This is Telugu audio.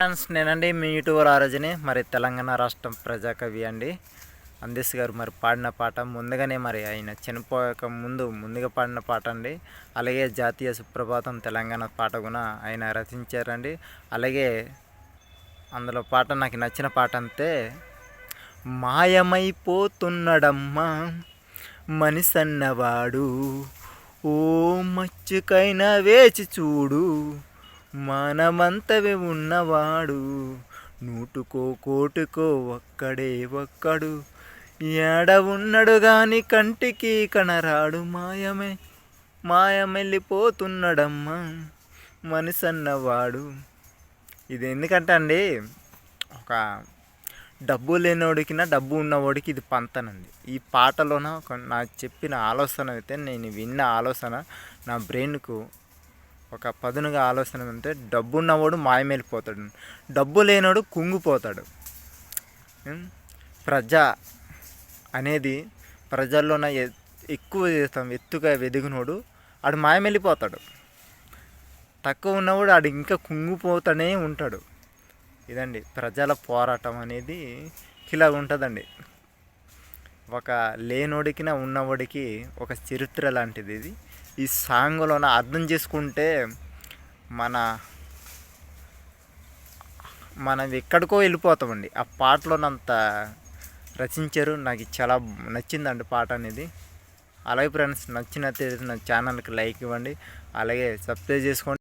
ఫ్రెండ్స్ నేనండి మీ యూట్యూబర్ ఆరోజుని మరి తెలంగాణ రాష్ట్రం ప్రజాకవి అండి అందేశ్ గారు మరి పాడిన పాట ముందుగానే మరి ఆయన చనిపోయక ముందుగా పాడిన పాట అండి. అలాగే జాతీయ సుప్రభాతం తెలంగాణ పాట కూడా ఆయన రచించారండి. అలాగే అందులో పాట నాకు నచ్చిన పాట అంతే, మాయమైపోతున్నడమ్మా మనిషన్నవాడు, ఓ మచ్చుకైనా వేచి చూడు, మనమంతవి ఉన్నవాడు, నూటుకో కోటుకో ఒక్కడే ఒక్కడు, ఏడ ఉన్నాడు గాని కంటికి కనరాడు, మాయమెళ్ళిపోతున్నాడమ్మా మనిషన్నవాడు. ఇది ఎందుకంటే అండి, ఒక డబ్బు లేనివాడికినా డబ్బు ఉన్నవాడికి ఇది పంతనండి. ఈ పాటలోన నాకు చెప్పిన ఆలోచన అయితే, నేను విన్న ఆలోచన నా బ్రెయిన్కు ఒక పదునుగా ఆలోచన అంటే, డబ్బు ఉన్నవాడు మాయమెళ్ళిపోతాడు, డబ్బు లేనివాడు కుంగిపోతాడు. ప్రజ అనేది ప్రజల్లోన ఎక్కువ ఎత్తుగా వెదిగినోడు ఆడు మాయమెళ్ళిపోతాడు, తక్కువ ఉన్నవాడు ఆడు ఇంకా కుంగిపోతూనే ఉంటాడు. ఇదండి ప్రజల పోరాటం అనేది ఇలా ఉంటుందండి. ఒక లేనోడికి ఉన్నవాడికి ఒక చరిత్ర లాంటిది ఇది. ఈ సాంగ్లోన అర్థం చేసుకుంటే మనం ఎక్కడికో వెళ్ళిపోతామండి. ఆ పాటలోనంత రచించారు. నాకు చాలా నచ్చిందండి పాట అనేది. అలాగే ఫ్రెండ్స్, నచ్చినట్లయితే నా ఛానల్కి లైక్ ఇవ్వండి, అలాగే సబ్స్క్రైబ్ చేసుకోండి.